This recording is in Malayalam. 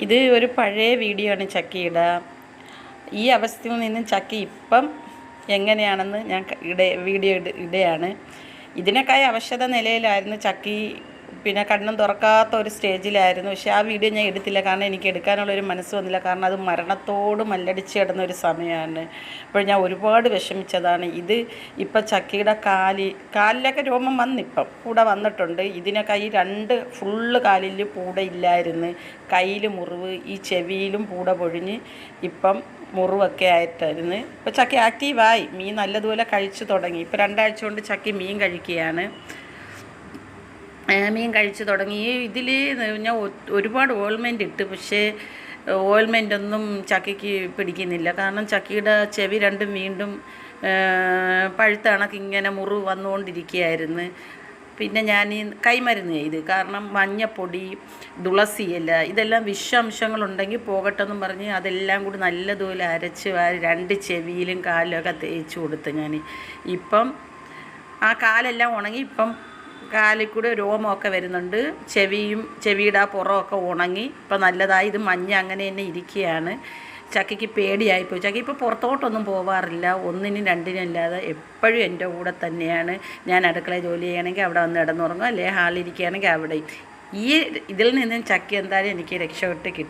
ഇത് ഒരു പഴയ വീഡിയോ ആണ് ചക്കിയുടെ. ഈ അവസ്ഥയിൽ നിന്നും ചക്കി ഇപ്പം എങ്ങനെയാണെന്ന് ഞാൻ വീഡിയോ ഇടുകയാണ്. ഇതിനേക്കായി അവശത നിലയിലായിരുന്നു ചക്കി. പിന്നെ കണ്ണും തുറക്കാത്ത ഒരു സ്റ്റേജിലായിരുന്നു. പക്ഷേ ആ വീഡിയോ ഞാൻ എടുത്തില്ല, കാരണം എനിക്ക് എടുക്കാനുള്ളൊരു മനസ്സ് വന്നില്ല. കാരണം അത് മരണത്തോട് മല്ലടിച്ച് കിടന്നൊരു സമയമാണ്. അപ്പോൾ ഞാൻ ഒരുപാട് വിഷമിച്ചതാണ്. ഇത് ഇപ്പം ചക്കിയുടെ കാലിലൊക്കെ രോമം വന്നിപ്പം കൂടെ വന്നിട്ടുണ്ട്. ഇതിനേക്കായി ഫുള്ള് കാലിൽ പൂട ഇല്ലായിരുന്നു. കയ്യിൽ മുറിവ്, ഈ ചെവിയിലും പൂട പൊഴിഞ്ഞ് ഇപ്പം മുറിവൊക്കെ ആയിട്ടായിരുന്നു. ഇപ്പോൾ ചക്കി ആക്റ്റീവായി, മീൻ നല്ലതുപോലെ കഴിച്ചു തുടങ്ങി. ഇപ്പോൾ 2 ആഴ്ച കൊണ്ട് ചക്കി മീൻ കഴിക്കുകയാണ്. മീൻ കഴിച്ച് തുടങ്ങി. ഇതിൽ ഞാൻ ഒരുപാട് ഓയിൽമെൻറ്റ് ഇട്ട്, പക്ഷേ ഓയിൽമെൻറ്റൊന്നും ചക്കയ്ക്ക് പിടിക്കുന്നില്ല. കാരണം ചക്കിയുടെ ചെവി രണ്ടും വീണ്ടും പഴുത്ത കണക്ക് ഇങ്ങനെ മുറിവ് വന്നുകൊണ്ടിരിക്കുകയായിരുന്നു. പിന്നെ ഞാൻ കൈമരുന്ന് ചെയ്ത്, കാരണം മഞ്ഞപ്പൊടി, തുളസി ഇല, ഇതെല്ലാം വിഷാംശങ്ങളുണ്ടെങ്കിൽ പോകട്ടെന്നും പറഞ്ഞ് അതെല്ലാം കൂടി നല്ലതുപോലെ അരച്ച് 2 ചെവിയിലും കാലിലൊക്കെ തേച്ച് കൊടുത്ത് ഞാൻ. ഇപ്പം ആ കാലെല്ലാം ഉണങ്ങി. ഇപ്പം കാലിൽ കൂടെ രോമമൊക്കെ വരുന്നുണ്ട്. ചെവിയുടെ ആ പുറമൊക്കെ ഉണങ്ങി ഇപ്പം നല്ലതായി. ഇത് മഞ്ഞ അങ്ങനെ തന്നെ ഇരിക്കുകയാണ്. ചക്കയ്ക്ക് പേടിയായിപ്പോയി. ചക്ക ഇപ്പോൾ പുറത്തോട്ടൊന്നും പോവാറില്ല, ഒന്നിനും രണ്ടിനും അല്ലാതെ എപ്പോഴും എൻ്റെ കൂടെ തന്നെയാണ്. ഞാൻ അടുക്കളയിൽ ജോലി ചെയ്യണമെങ്കിൽ അവിടെ വന്ന് കിടന്നുറങ്ങും, അല്ലെങ്കിൽ ഹാളിലിരിക്കുകയാണെങ്കിൽ അവിടെയും. ഇതിൽ നിന്നും ചക്ക എന്തായാലും എനിക്ക് രക്ഷപ്പെട്ട് കിട്ടും.